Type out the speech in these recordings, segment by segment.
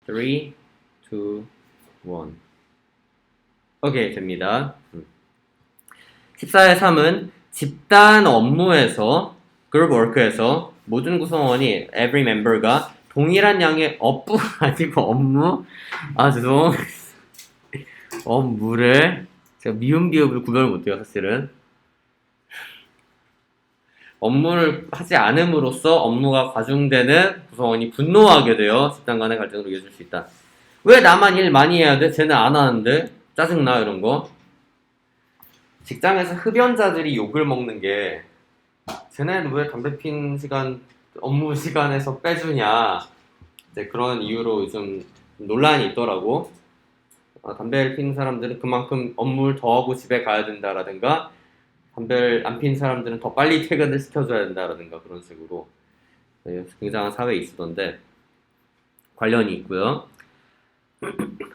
3, 2, 1. 오케이, 됩니다. 14의 3은 집단 업무에서, 그룹 워크에서 모든 구성원이, every member가 동일한 양의 업부가 아니고 업무? 아, 죄송. 업무를, 제가 미음, 비읍을 구별 못해요, 사실은. 업무를 하지 않음으로써 업무가 과중되는 구성원이 분노하게 되어 집단 간의 갈등으로 이어질 수 있다. 왜 나만 일 많이 해야 돼? 쟤는 안 하는데? 짜증나, 이런 거. 직장에서 흡연자들이 욕을 먹는 게, 쟤네는 왜 담배 핀 시간, 업무 시간에서 빼주냐. 이제 그런 이유로 좀 논란이 있더라고. 담배를 피는 사람들은 그만큼 업무를 더 하고 집에 가야 된다라든가, 담배를 안 피는 사람들은 더 빨리 퇴근을 시켜줘야 된다라든가 그런 식으로 굉장한 사회에 있었던데 관련이 있고요.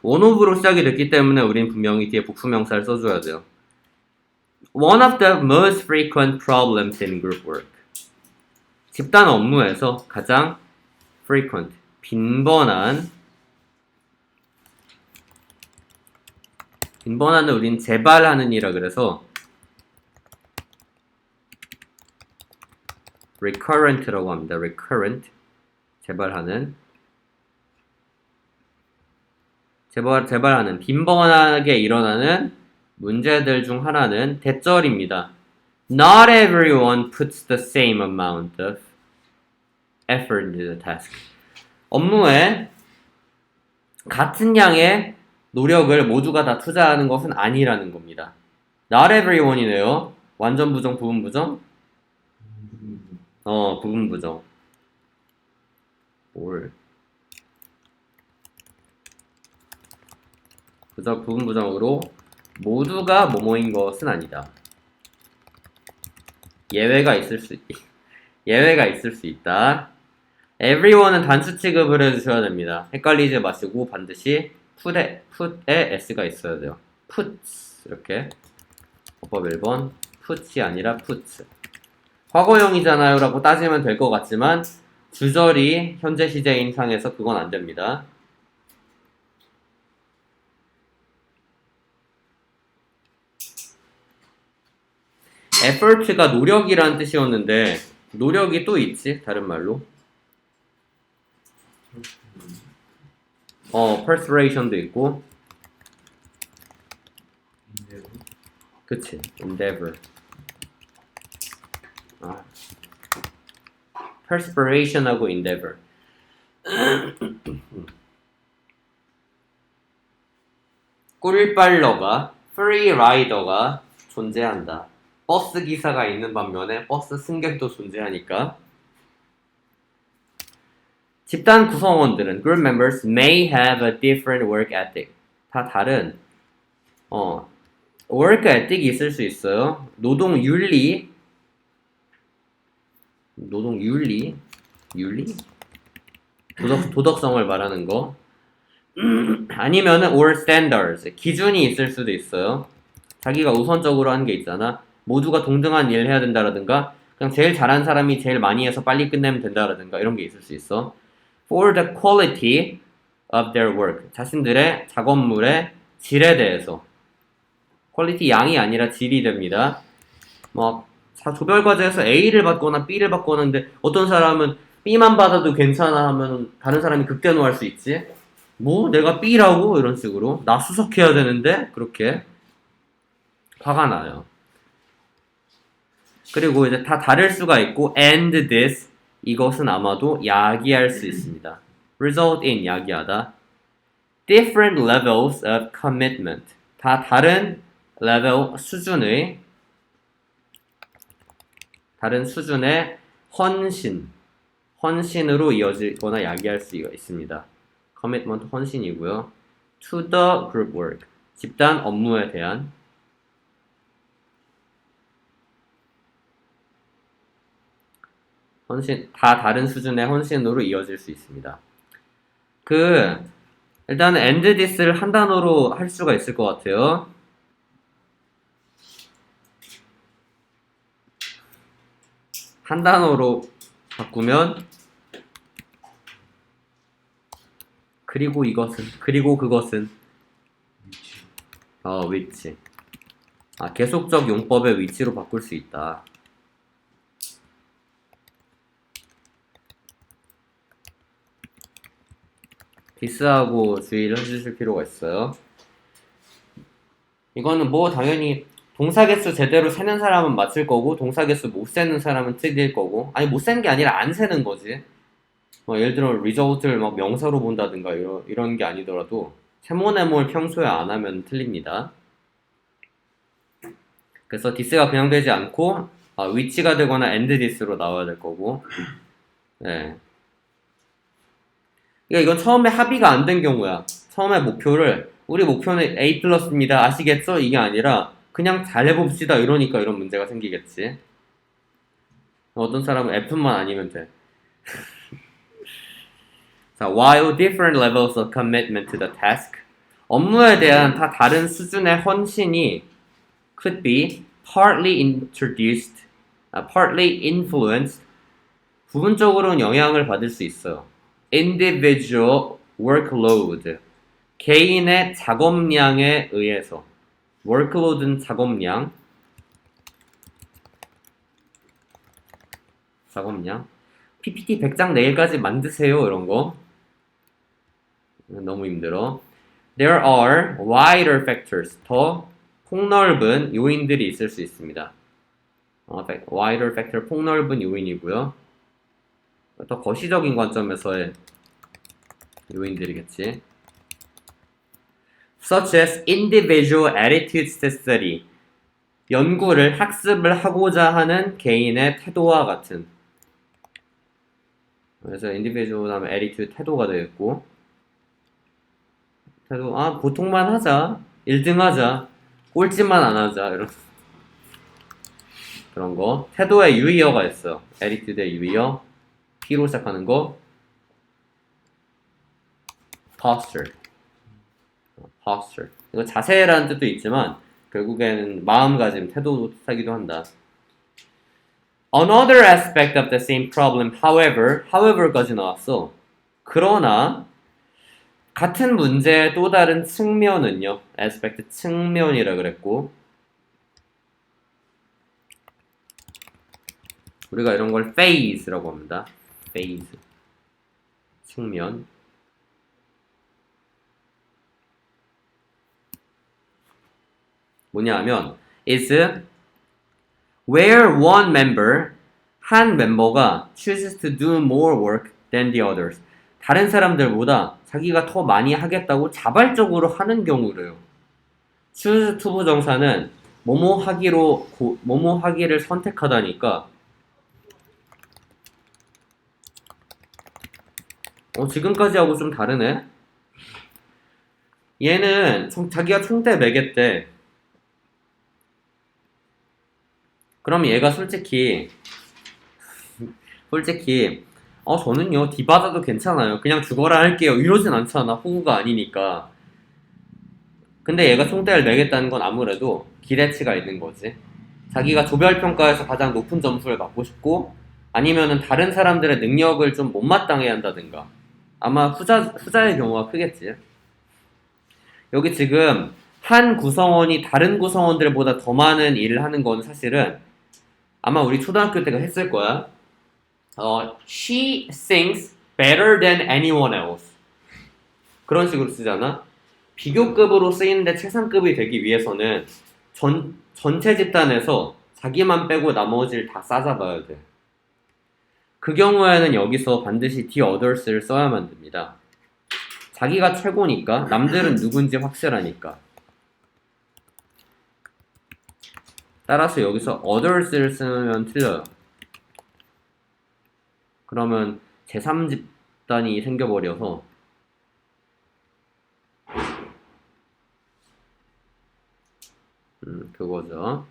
원오브로 시작이 됐기 때문에 우린 분명히 뒤에 복수명사를 써줘야 돼요. One of the most frequent problems in group work. 집단 업무에서 가장 frequent, 빈번한을 우린 재발하는 이라 그래서 recurrent라고 합니다. recurrent, 재발하는 빈번하게 일어나는 문제들 중 하나는 대절입니다. Not everyone puts the same amount of effort into the task. 업무에 같은 양의 노력을 모두가 다 투자하는 것은 아니라는 겁니다. Not everyone이네요. 완전 부정, 부분 부정? 부분 부정. 뭘? 그저 부분 부정으로 모두가 뭐뭐인 것은 아니다. 예외가 있을 수 있다. everyone은 단수 취급을 해주셔야 됩니다. 헷갈리지 마시고 반드시 put에 s가 있어야 돼요. puts 이렇게 어법 1번 put이 아니라 puts. 과거형이잖아요 라고 따지면 될 것 같지만 주절이 현재 시제인 상에서 그건 안 됩니다. effort가 노력이라는 뜻이었는데 노력이 또 있지 다른 말로 persuasion도 있고 그치 endeavor perspiration하고 endeavor 꿀빨러가 free rider가 존재한다. 버스 기사가 있는 반면에 버스 승객도 존재하니까 집단 구성원들은 group members may have a different work ethic. 다 다른 work ethic이 있을 수 있어요. 노동 윤리 도덕성을 말하는 거 아니면은 or standards 기준이 있을 수도 있어요. 자기가 우선적으로 하는 게 있잖아. 모두가 동등한 일을 해야 된다라든가 그냥 제일 잘한 사람이 제일 많이 해서 빨리 끝내면 된다라든가 이런 게 있을 수 있어. For the quality of their work 자신들의 작업물의 질에 대해서 퀄리티 양이 아니라 질이 됩니다. 막 조별과제에서 A를 받거나 B를 받거나 하는데 어떤 사람은 B만 받아도 괜찮아 하면 다른 사람이 극대노할 수 있지. 뭐 내가 B라고 이런 식으로 나 수석해야 되는데 그렇게 화가 나요. 그리고 이제 다 다를 수가 있고 and this 이것은 아마도 야기할 수 있습니다. result in 야기하다. different levels of commitment 다 다른 레벨 수준의 헌신으로 이어지거나 야기할 수가 있습니다. commitment 헌신이고요. to the group work 집단 업무에 대한 헌신, 다 다른 수준의 헌신으로 이어질 수 있습니다. 일단은 and this를 한 단어로 할 수가 있을 것 같아요. 한 단어로 바꾸면 그리고 이것은, 그리고 그것은, 위치. 위치. 계속적 용법의 위치로 바꿀 수 있다. 디스하고 주의를 해주실 필요가 있어요. 이거는 뭐 당연히 동사개수 제대로 세는 사람은 맞을 거고 동사개수 못 세는 사람은 틀릴 거고 아니 못 세는 게 아니라 안 세는 거지. 예를 들어 result를 막 명사로 본다든가 이런 게 아니더라도 세모네모를 평소에 안 하면 틀립니다. 그래서 디스가 그냥 되지 않고 위치가 되거나 end this로 나와야 될 거고 네. 그러니까 이건 처음에 합의가 안 된 경우야. 처음에 목표를 우리 목표는 A 플러스입니다. 아시겠죠? 이게 아니라 그냥 잘해봅시다. 이러니까 이런 문제가 생기겠지. 어떤 사람은 F만 아니면 돼. 자, while different levels of commitment to the task, 업무에 대한 다 다른 수준의 헌신이 could be partly introduced, partly influenced, 부분적으로는 영향을 받을 수 있어요. individual workload, 개인의 작업량에 의해서. workload는 작업량. PPT 100장 내일까지 만드세요. 이런 거. 너무 힘들어. There are wider factors. 더 폭넓은 요인들이 있을 수 있습니다. wider factor, 폭넓은 요인이고요. 더 거시적인 관점에서의 요인들이겠지. Such as individual attitudes to study. 연구를, 학습을 하고자 하는 개인의 태도와 같은. 그래서 individual 다음에 attitude, 태도가 되겠고. 태도, 보통만 하자. 1등 하자. 꼴찌만 안 하자. 이런. 그런 거. 태도에 유의어가 있어. attitude의 유의어. P로 시작하는 거. posture. 이거 자세라는 뜻도 있지만 결국에는 마음가짐, 태도 뜻하기도 한다. Another aspect of the same problem, however까지 나왔어. 그러나 같은 문제의 또 다른 측면은요. aspect 측면이라 그랬고 우리가 이런 걸 phase라고 합니다. phase 측면. 뭐냐면 is where one member 한 멤버가 chooses to do more work than the others 다른 사람들보다 자기가 더 많이 하겠다고 자발적으로 하는 경우래요. choose to 부정사는 뭐뭐 하기를 선택하다니까 지금까지 하고 좀 다르네. 얘는 자기가 총대 매겠대. 그럼 얘가 솔직히 저는요 D 받아도 괜찮아요. 그냥 죽어라 할게요. 이러진 않잖아. 호구가 아니니까. 근데 얘가 총대를 매겠다는 건 아무래도 기대치가 있는 거지. 자기가 조별평가에서 가장 높은 점수를 받고 싶고 아니면은 다른 사람들의 능력을 좀 못마땅해 한다든가. 아마 후자의 경우가 크겠지. 여기 지금 한 구성원이 다른 구성원들보다 더 많은 일을 하는 건 사실은 아마 우리 초등학교 때가 했을 거야. She sings better than anyone else. 그런 식으로 쓰잖아. 비교급으로 쓰이는데 최상급이 되기 위해서는 전체 집단에서 자기만 빼고 나머지를 다 싸잡아야 돼. 그 경우에는 여기서 반드시 the others를 써야만 됩니다. 자기가 최고니까 남들은 누군지 확실하니까. 따라서 여기서 others를 쓰면 틀려요. 그러면 제3집단이 생겨버려서 그거죠.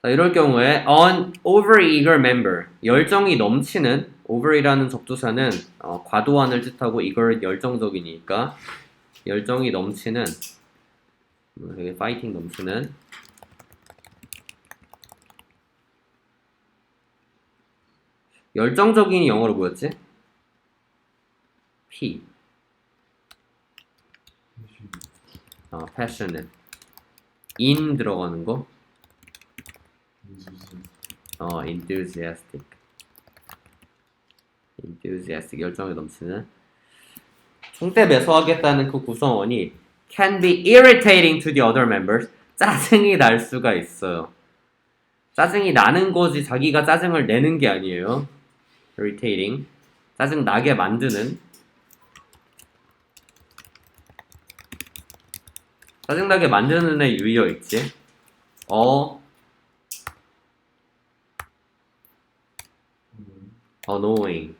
자, 이럴 경우에 an overeager member 열정이 넘치는 over이라는 접두사는 과도한을 뜻하고 eager 열정적이니까 열정이 넘치는 되게 파이팅 넘치는 열정적인 영어로 뭐였지? P passionate. in 들어가는 거. enthusiastic. enthusiastic. 열정이 넘치는. 총대 매서하겠다는 그 구성원이 can be irritating to the other members. 짜증이 날 수가 있어요. 짜증이 나는 거지 자기가 짜증을 내는 게 아니에요. irritating. 짜증 나게 만드는. 짜증나게 만드는 애 유의어 있지. annoying.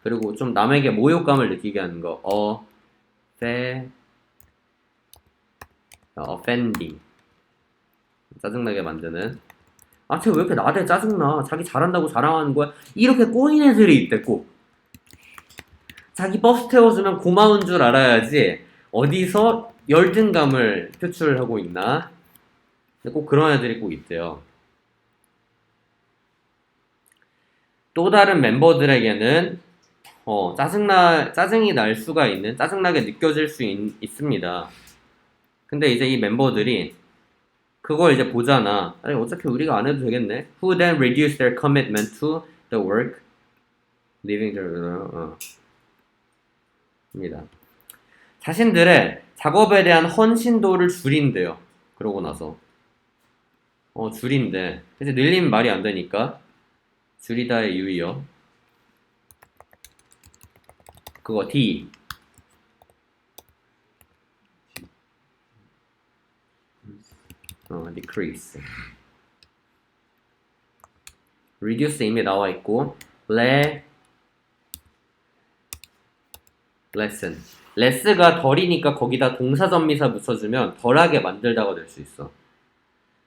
그리고 좀 남에게 모욕감을 느끼게 하는 거. offending. 짜증나게 만드는. 쟤 왜 이렇게 나대 짜증나. 자기 잘한다고 자랑하는 거야. 이렇게 꼬인 애들이 있대 꼭. 자기 버스 태워주면 고마운 줄 알아야지 어디서 열등감을 표출하고 있나. 근데 꼭 그런 애들이 꼭 있대요. 또 다른 멤버들에게는 짜증이 날 수가 있는, 짜증나게 느껴질 수 있습니다. 근데 이제 이 멤버들이 그걸 이제 보잖아. 아니, 어차피 우리가 안 해도 되겠네. Who then reduce their commitment to the work, leaving their, 입니다. 자신들의 작업에 대한 헌신도를 줄인대요. 그러고 나서. 줄인대. 그래서 늘리면 말이 안 되니까. 줄이다의 유의어. 그거 D. decrease. reduce 이미 나와 있고, lessen. less가 덜이니까 거기다 동사전미사 붙여주면 덜하게 만들다가 될 수 있어.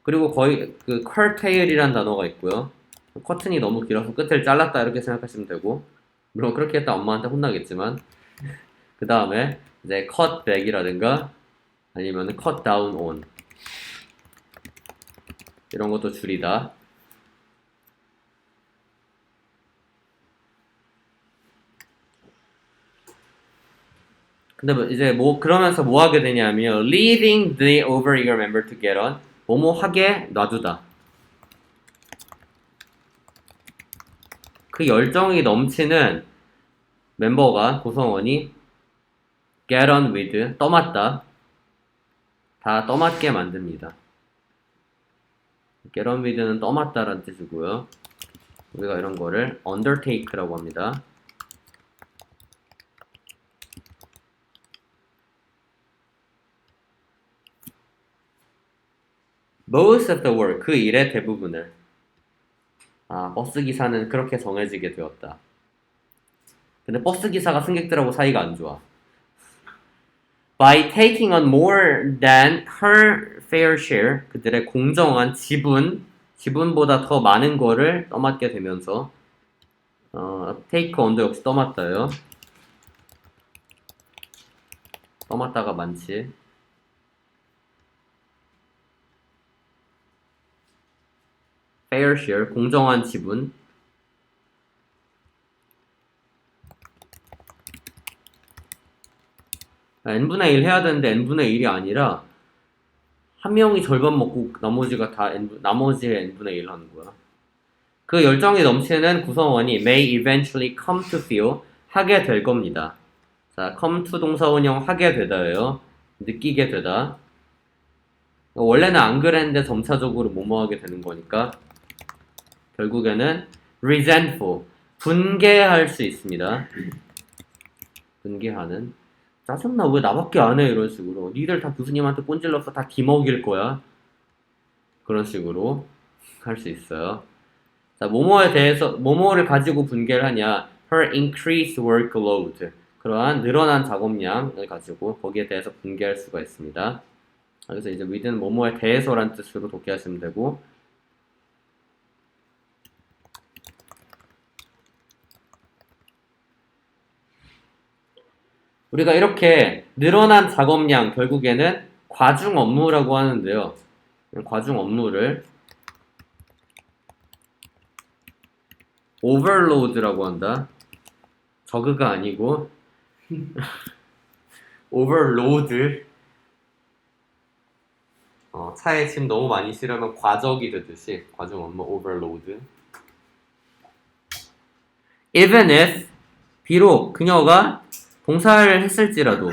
그리고 거의 그 curtail이란 단어가 있고요. 커튼이 너무 길어서 끝을 잘랐다 이렇게 생각하시면 되고, 물론 그렇게 했다 엄마한테 혼나겠지만, 그 다음에 이제 cut back이라든가 아니면 cut down on 이런 것도 줄이다. 근데 이제 그러면서 뭐 하게 되냐면 leading the overeager member to get on. 뭐뭐 하게 놔두다. 그 열정이 넘치는 멤버가, 구성원이 get on with, 떠맡다. 다 떠맡게 만듭니다. get on with는 떠맡다라는 뜻이고요. 우리가 이런 거를 undertake라고 합니다. most of the work, 그 일의 대부분을. 버스 기사는 그렇게 정해지게 되었다. 근데 버스 기사가 승객들하고 사이가 안 좋아. By taking on more than her fair share, 그들의 공정한 지분보다 더 많은 거를 떠맡게 되면서, take on도 역시 떠맡다요. 떠맡다가 많지. fair share, 공정한 지분. n분의 1 해야 되는데 n분의 1이 아니라 한 명이 절반 먹고 나머지가 다 나머지의 n분의 1 하는 거야. 그 열정이 넘치는 구성원이 may eventually come to feel, 하게 될 겁니다. 자, come to 동사원형 하게 되다예요. 느끼게 되다. 원래는 안 그랬는데 점차적으로 뭐뭐하게 되는 거니까 결국에는 resentful, 분개할 수 있습니다. 분개하는. 짜증나, 왜 나밖에 안 해? 이런 식으로. 니들 다 교수님한테 꼰질러서 다 기먹일 거야. 그런 식으로 할 수 있어요. 자, 뭐뭐를 가지고 분개를 하냐. her increased workload. 그러한 늘어난 작업량을 가지고 거기에 대해서 분개할 수가 있습니다. 그래서 이제 with는 뭐뭐에 대해서란 뜻으로 독해하시면 되고, 우리가 이렇게 늘어난 작업량, 결국에는 과중 업무라고 하는데요. 과중 업무를 overload라고 한다. 저그가 아니고 overload. 차에 짐 너무 많이 실으면 과적이 되듯이 과중 업무 overload. Even if 비록 그녀가 봉사를 했을지라도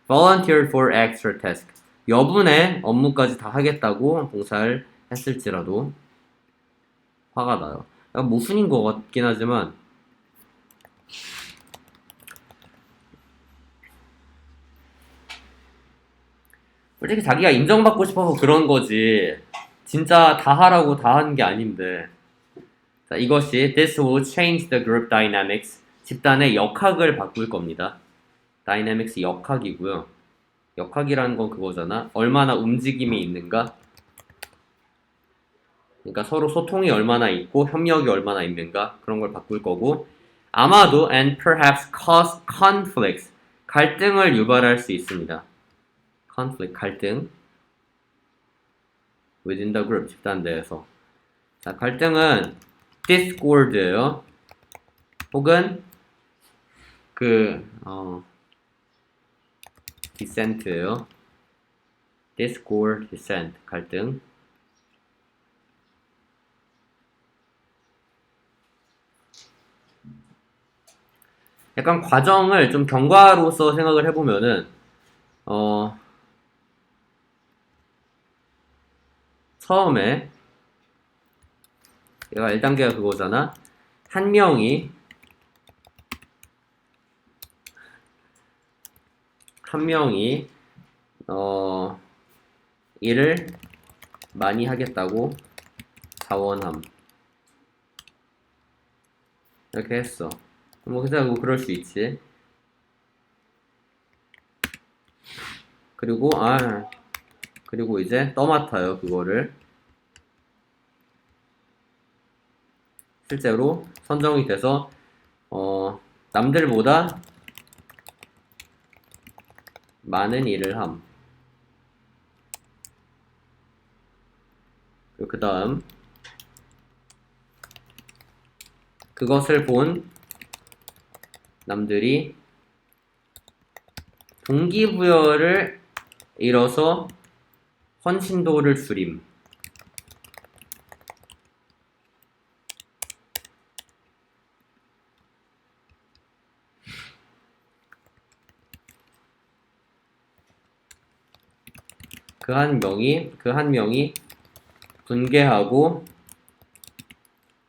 volunteered for extra task 여분의 업무까지 다 하겠다고 봉사를 했을지라도 화가 나요. 약간 모순인 것 같긴 하지만 솔직히 자기가 인정받고 싶어서 그런 거지 진짜 다 하라고 다 하는 게 아닌데. 자, 이것이 This will change the group dynamics 집단의 역학을 바꿀 겁니다. dynamics 역학이고요. 역학이라는 건 그거잖아. 얼마나 움직임이 있는가? 그러니까 서로 소통이 얼마나 있고 협력이 얼마나 있는가? 그런 걸 바꿀 거고 아마도 and perhaps cause conflicts 갈등을 유발할 수 있습니다. conflict 갈등 within the group 집단 내에서. 자, 갈등은 discord예요. 혹은 dissent예요. discord, dissent 갈등. 약간 과정을 좀 경과로서 생각을 해보면은 처음에 얘가 1단계가 그거잖아. 한 명이 일을 많이 하겠다고 자원함 이렇게 했어. 뭐 그럴 수 있지. 그리고 이제 떠맡아요 그거를. 실제로 선정이 돼서 남들보다 많은 일을 함. 그리고 그 다음 그것을 본 남들이 동기부여를 잃어서 헌신도를 줄임. 그 한 명이 분개하고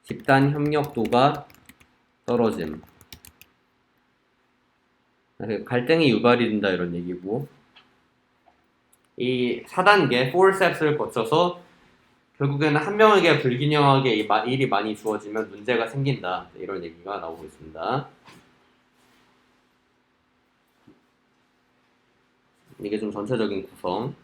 집단 협력도가 떨어짐. 갈등이 유발이 된다 이런 얘기고 이 4단계 forceps를 거쳐서 결국에는 한 명에게 불균형하게 일이 많이 주어지면 문제가 생긴다 이런 얘기가 나오고 있습니다. 이게 좀 전체적인 구성.